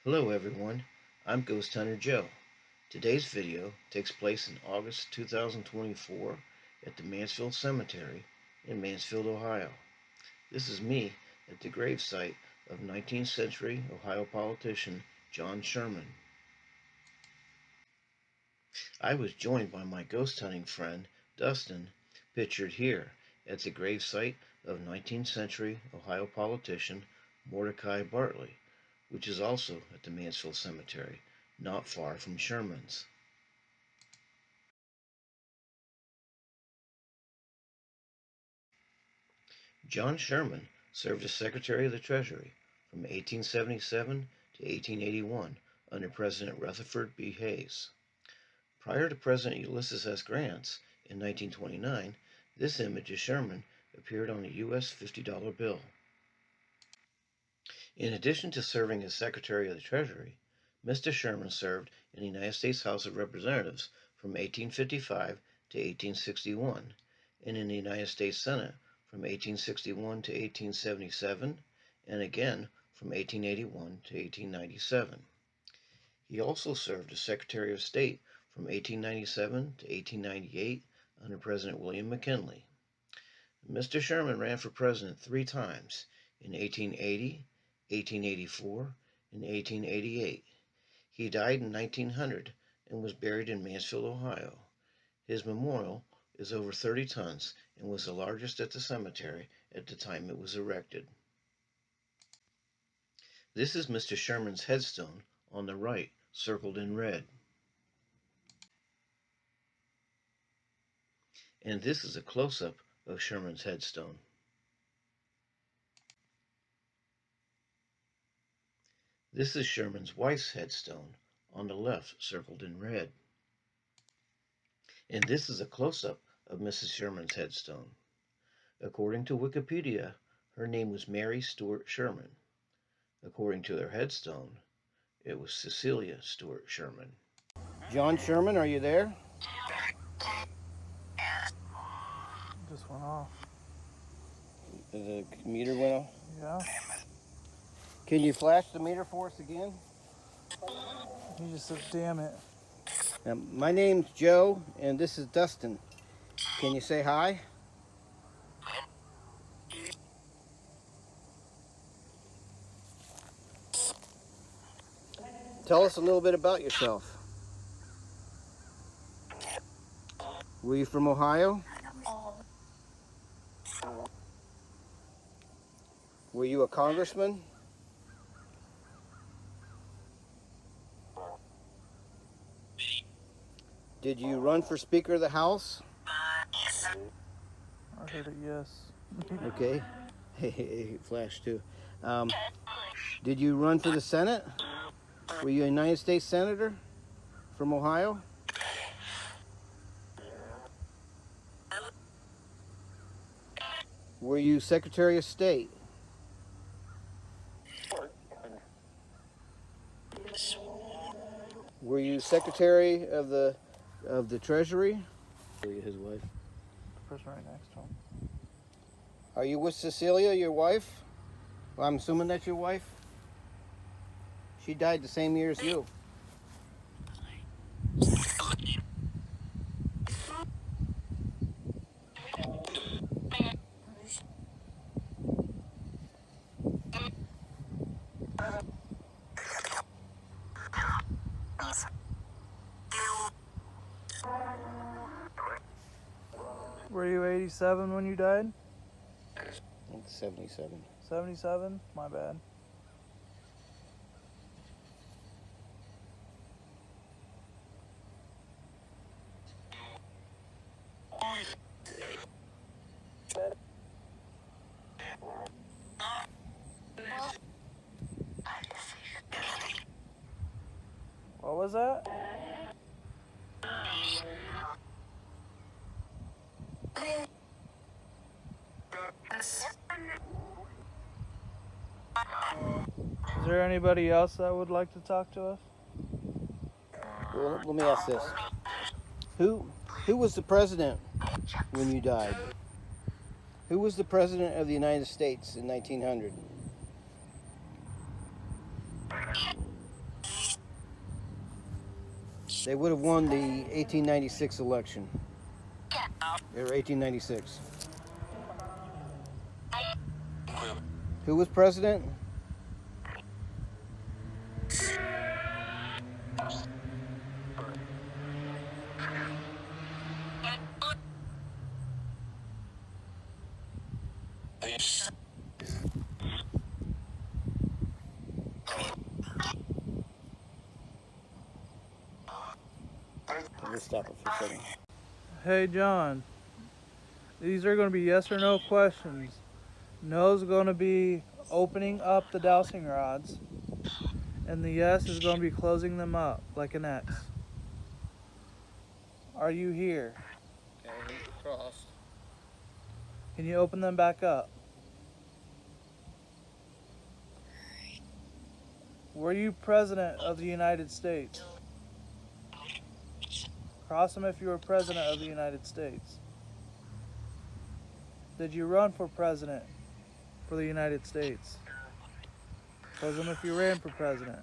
Hello everyone, I'm Ghost Hunter Joe. Today's video takes place in August 2024 at the Mansfield Cemetery in Mansfield, Ohio. This is me at the gravesite of 19th century Ohio politician John Sherman. I was joined by my ghost hunting friend Dustin, pictured here at the gravesite of 19th century Ohio politician Mordecai Bartley, which is also at the Mansfield Cemetery, not far from Sherman's. John Sherman served as Secretary of the Treasury from 1877 to 1881 under President Rutherford B. Hayes. Prior to President Ulysses S. Grant's in 1929, this image of Sherman appeared on a U.S. $50 bill. In addition to serving as Secretary of the Treasury, Mr. Sherman served in the United States House of Representatives from 1855 to 1861 and in the United States Senate from 1861 to 1877 and again from 1881 to 1897. He also served as Secretary of State from 1897 to 1898 under President William McKinley. Mr. Sherman ran for president 3 times, in 1880, 1884, and 1888. He died in 1900 and was buried in Mansfield, Ohio. His memorial is over 30 tons and was the largest at the cemetery at the time it was erected. This is Mr. Sherman's headstone on the right, circled in red. And this is a close-up of Sherman's headstone. This is Sherman's wife's headstone on the left, circled in red. And this is a close-up of Mrs. Sherman's headstone. According to Wikipedia, her name was Mary Stuart Sherman. According to their headstone, it was Cecilia Stuart Sherman. John Sherman, are you there? Just went off. The meter went off? Yeah. Can you flash the meter for us again? He just said, damn it. My name's Joe, and this is Dustin. Can you say hi? Tell us a little bit about yourself. Were you from Ohio? Were you a congressman? Did you run for Speaker of the House? I heard it, yes. Okay. Flash too. Did you run for the Senate? Were you a United States Senator from Ohio? Were you Secretary of State? Were you Secretary of the Treasury? His wife. The person right next to him. Are you with Cecilia, your wife? Well, I'm assuming that's your wife. She died the same year as you. Were you 87 when you died? I think 77. 77? My bad. What was that? Is there anybody else that would like to talk to us? Well, let me ask this. Who was the president when you died? Who was the president of the United States in 1900? They would have won the 1896 election. Or 1896. Who was president? Let's stop it for a second. Hey, John. These are going to be yes or no questions. No is going to be opening up the dowsing rods, and the yes is going to be closing them up like an X. Are you here? Okay, crossed. Can you open them back up? Were you president of the United States? Cross them if you were president of the United States. Did you run for president for the United States? Close them if you ran for president.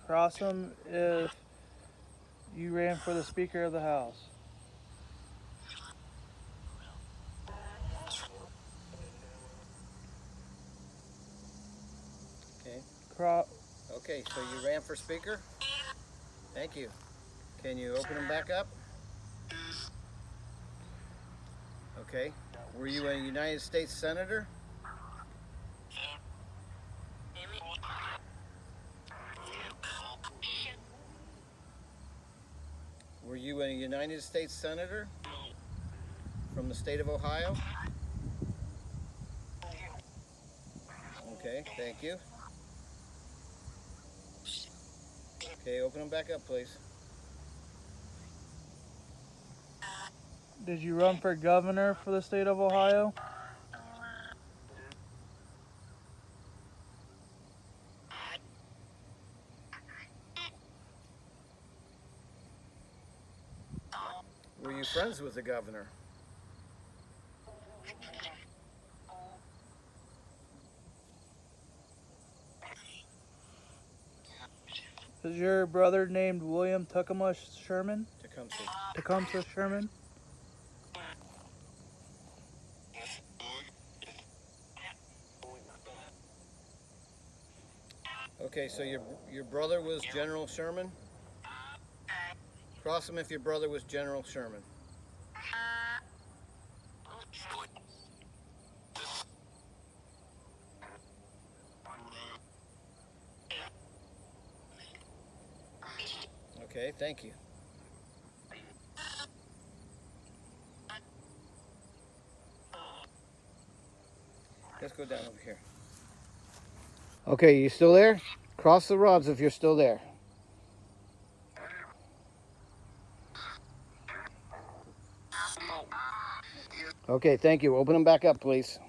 Cross them if you ran for the Speaker of the House. Okay. Cro- Okay, so you ran for speaker? Thank you. Can you open them back up? Okay. Were you a United States Senator? Were you a United States Senator from the state of Ohio? Okay, thank you. Okay, open them back up, please. Did you run for governor for the state of Ohio? Were you friends with the governor? Is your brother named William Tecumseh Sherman? Tecumseh. Tecumseh Sherman? Okay, so your brother was General Sherman? Cross him if your brother was General Sherman. Okay, thank you. Let's go down over here. Okay, you still there? Cross the rods if you're still there. Okay, thank you. Open them back up, please.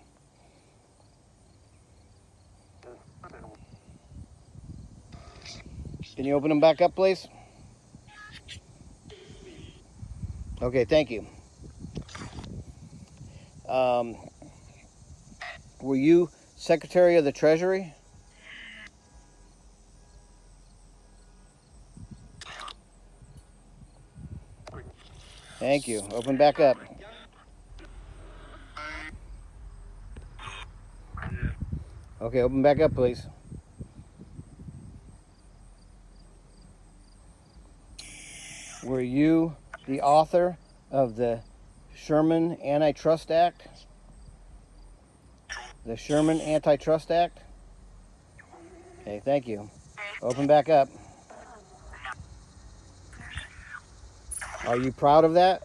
Can you open them back up, please? Okay, thank you. Were you Secretary of the Treasury? Thank you. Open back up. Okay, open back up, please. Were you the author of the Sherman Antitrust Act? The Sherman Antitrust Act? Okay, thank you. Open back up. Are you proud of that?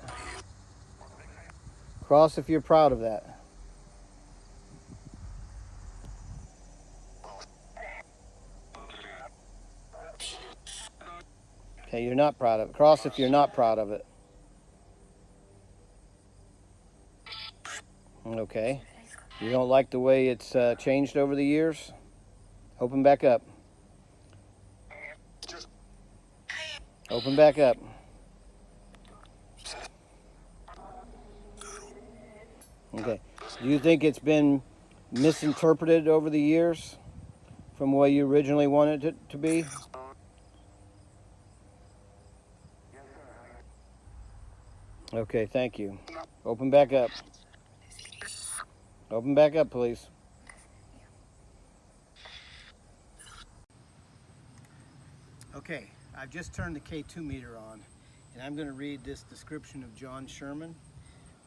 Cross if you're proud of that. Okay, you're not proud of it. Cross if you're not proud of it. Okay. You don't like the way it's changed over the years? Open back up. Open back up. Okay. Do you think it's been misinterpreted over the years from the way you originally wanted it to be? Okay, thank you. Open back up. Open back up, please. Okay, I've just turned the K2 meter on, and I'm going to read this description of John Sherman.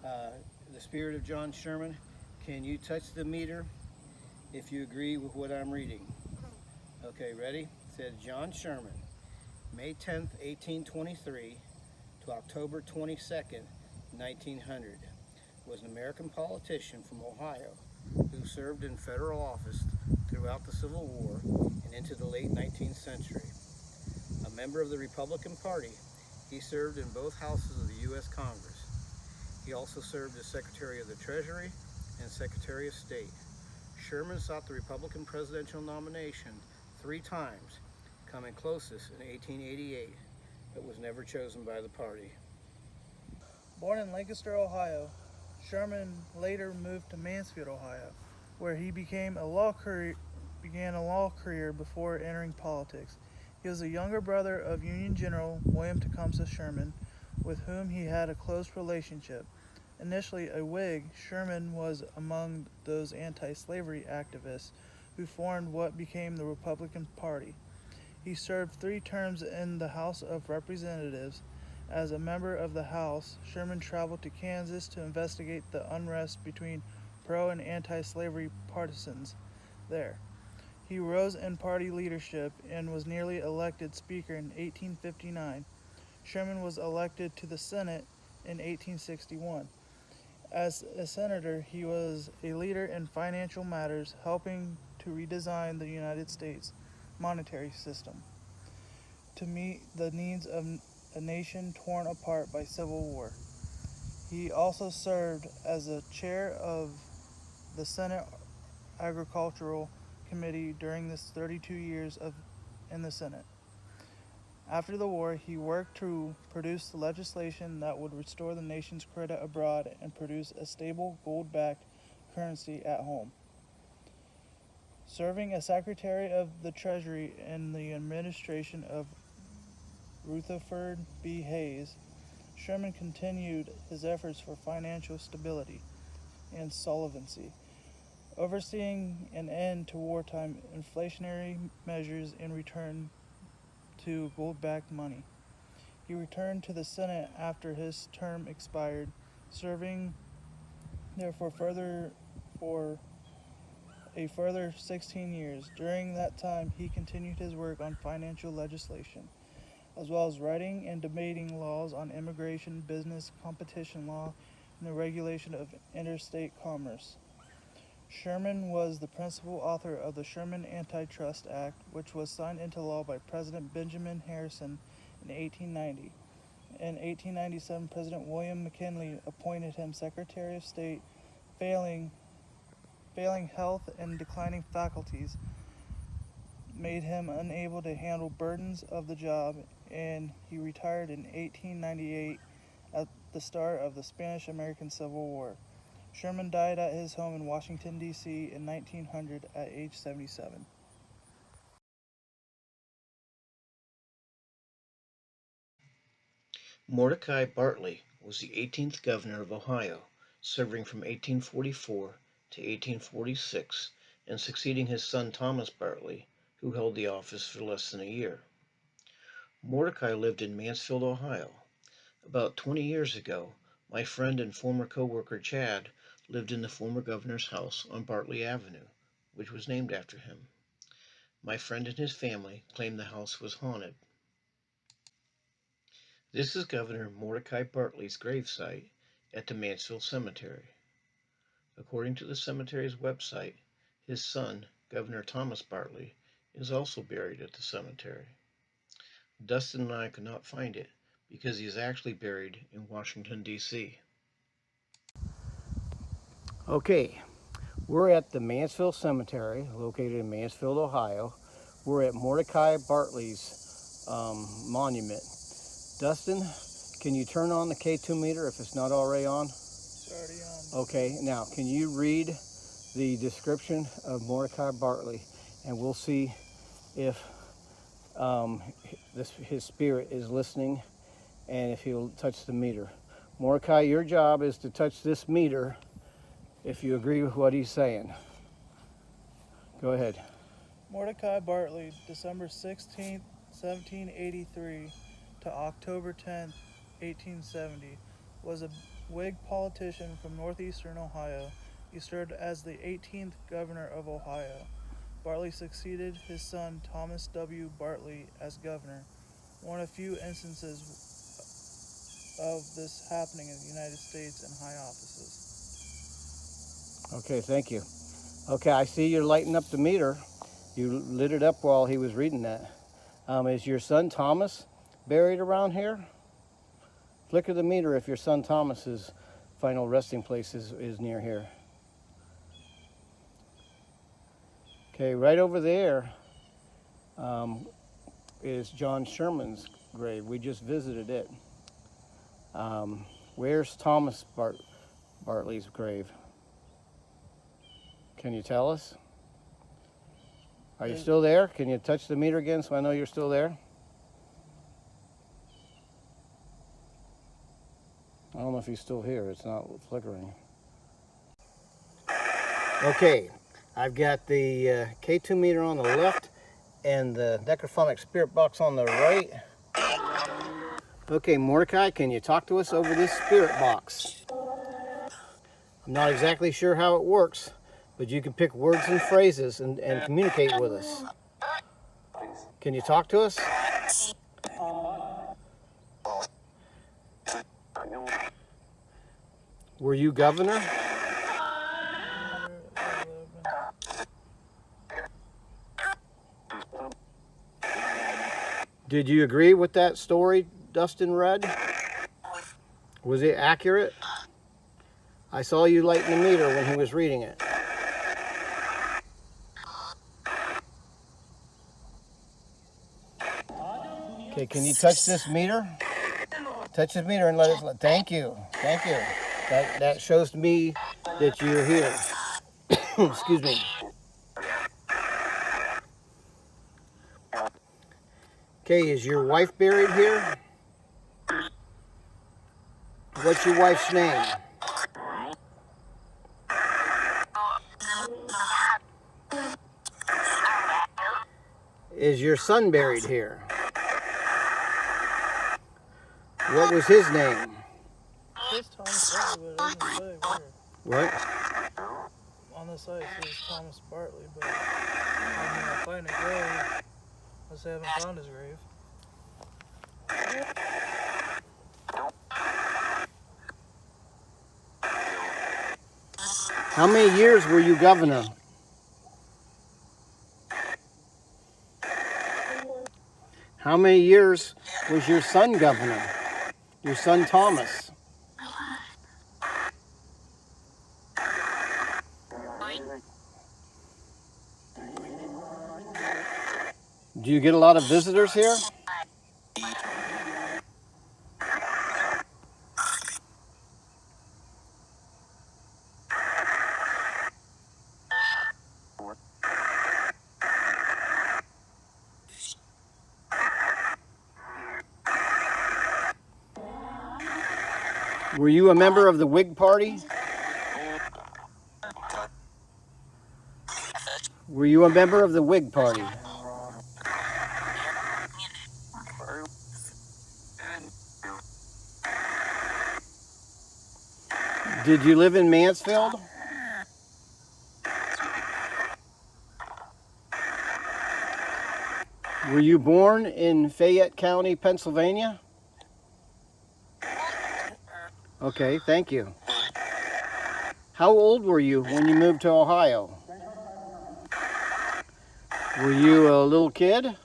Uh, the spirit of John Sherman. Can you touch the meter if you agree with what I'm reading? Okay, ready? It says John Sherman, May 10th, 1823 to October 22nd, 1900, was an American politician from Ohio who served in federal office throughout the Civil War and into the late 19th century. A member of the Republican Party, he served in both houses of the U.S. Congress. He also served as Secretary of the Treasury and Secretary of State. Sherman sought the Republican presidential nomination 3 times, coming closest in 1888, but was never chosen by the party. Born in Lancaster, Ohio, Sherman later moved to Mansfield, Ohio, where he began a law career before entering politics. He was the younger brother of Union General William Tecumseh Sherman, with whom he had a close relationship. Initially a Whig, Sherman was among those anti-slavery activists who formed what became the Republican Party. He served 3 terms in the House of Representatives. As a member of the House, Sherman traveled to Kansas to investigate the unrest between pro and anti-slavery partisans there. He rose in party leadership and was nearly elected Speaker in 1859. Sherman was elected to the Senate in 1861. As a senator, he was a leader in financial matters, helping to redesign the United States monetary system to meet the needs of a nation torn apart by civil war. He also served as a chair of the Senate Agricultural Committee during his 32 years in the Senate. After the war, he worked to produce legislation that would restore the nation's credit abroad and produce a stable gold-backed currency at home. Serving as Secretary of the Treasury in the administration of Rutherford B. Hayes, Sherman continued his efforts for financial stability and solvency, overseeing an end to wartime inflationary measures in return to gold-backed money. He returned to the Senate after his term expired, serving there for a further 16 years. During that time, he continued his work on financial legislation, as well as writing and debating laws on immigration, business, competition law, and the regulation of interstate commerce. Sherman was the principal author of the Sherman Antitrust Act, which was signed into law by President Benjamin Harrison in 1890. In 1897, President William McKinley appointed him Secretary of State, failing health and declining faculties made him unable to handle burdens of the job, and he retired in 1898 at the start of the Spanish-American Civil War. Sherman died at his home in Washington, D.C. in 1900 at age 77. Mordecai Bartley was the 18th governor of Ohio, serving from 1844 to 1846 and succeeding his son Thomas Bartley, who held the office for less than a year. Mordecai lived in Mansfield, Ohio. About 20 years ago, my friend and former co-worker Chad lived in the former governor's house on Bartley Avenue, which was named after him. My friend and his family claimed the house was haunted. This is Governor Mordecai Bartley's gravesite at the Mansfield Cemetery. According to the cemetery's website, his son, Governor Thomas Bartley, is also buried at the cemetery. Dustin and I could not find it because he is actually buried in Washington, D.C. Okay, we're at the Mansfield Cemetery, located in Mansfield, Ohio. We're at Mordecai Bartley's monument. Dustin, can you turn on the K2 meter if it's not already on? It's already on. Okay, now can you read the description of Mordecai Bartley? and we'll see if his spirit is listening and if he'll touch the meter. Mordecai, your job is to touch this meter if you agree with what he's saying. Go ahead. Mordecai Bartley, December 16th, 1783 to October 10th, 1870, was a Whig politician from northeastern Ohio. He served as the 18th governor of Ohio. Bartley succeeded his son Thomas W. Bartley as governor, one of few instances of this happening in the United States in high offices. Okay, thank you. Okay, I see you're lighting up the meter. You lit it up while he was reading that. Is your son Thomas buried around here? Flicker the meter if your son Thomas's final resting place is near here. Okay, right over there is John Sherman's grave. We just visited it. Where's Thomas Bartley's grave? Can you tell us? Are you still there? Can you touch the meter again so I know you're still there? I don't know if he's still here. It's not flickering. Okay, I've got the K2 meter on the left and the necrophonic spirit box on the right. Okay, Mordecai, can you talk to us over this spirit box? I'm not exactly sure how it works, but you can pick words and phrases and communicate with us. Can you talk to us? Were you governor? Did you agree with that story Dustin read? Was it accurate? I saw you lighting the meter when he was reading it. Okay, can you touch this meter? Touch this meter and let us. Thank you. Thank you. That shows me that you're here. Excuse me. Okay, is your wife buried here? What's your wife's name? Is your son buried here? What was his name? It says Thomas Bartley, but it doesn't say What? where. On the site it says Thomas Bartley, but I mean, I find a grave. I say I haven't found his grave. How many years were you governor? How many years was your son governor? Your son Thomas? Do you get a lot of visitors here? Were you a member of the Whig Party? Were you a member of the Whig Party? Did you live in Mansfield? Were you born in Fayette County, Pennsylvania? Okay, thank you. How old were you when you moved to Ohio? Were you a little kid?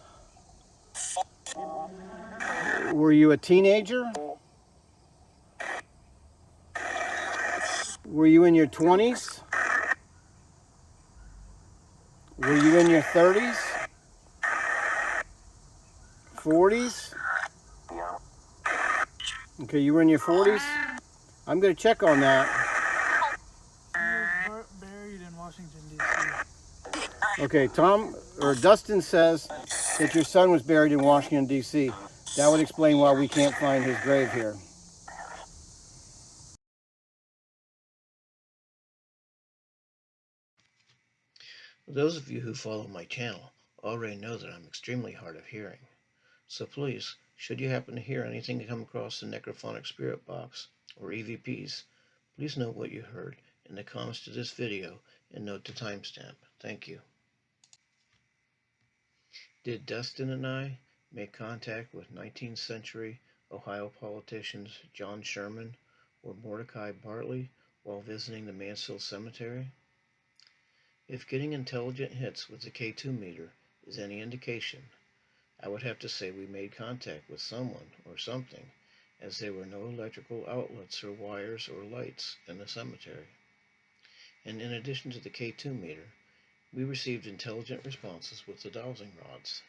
Were you a teenager? Were you in your 20s? Were you in your 30s? 40s? Okay, you were in your 40s? I'm going to check on that. He was buried in Washington, D.C. Okay, Tom or Dustin says that your son was buried in Washington, D.C. That would explain why we can't find his grave here. Those of you who follow my channel already know that I'm extremely hard of hearing. So please, should you happen to hear anything come across the necrophonic spirit box or EVPs, please note what you heard in the comments to this video and note the timestamp. Thank you. Did Dustin and I make contact with 19th century Ohio politicians John Sherman or Mordecai Bartley while visiting the Mansfield Cemetery? If getting intelligent hits with the K2 meter is any indication, I would have to say we made contact with someone or something, as there were no electrical outlets or wires or lights in the cemetery. And in addition to the K2 meter, we received intelligent responses with the dowsing rods.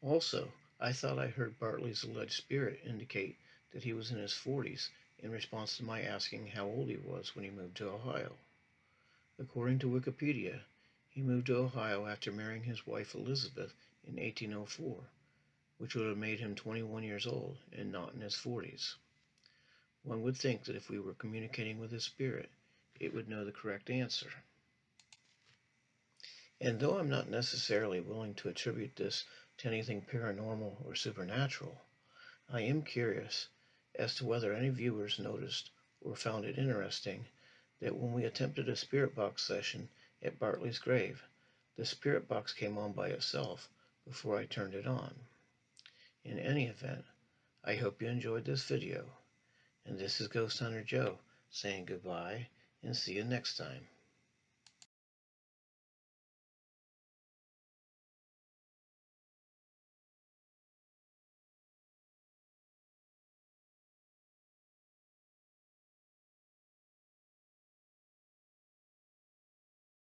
Also, I thought I heard Bartley's alleged spirit indicate that he was in his 40s in response to my asking how old he was when he moved to Ohio. According to Wikipedia, he moved to Ohio after marrying his wife Elizabeth in 1804, which would have made him 21 years old and not in his 40s. One would think that if we were communicating with his spirit, it would know the correct answer. And though I'm not necessarily willing to attribute this to anything paranormal or supernatural, I am curious as to whether any viewers noticed or found it interesting that when we attempted a spirit box session at Bartley's grave, the spirit box came on by itself before I turned it on. In any event, I hope you enjoyed this video, and this is Ghost Hunter Joe saying goodbye and see you next time.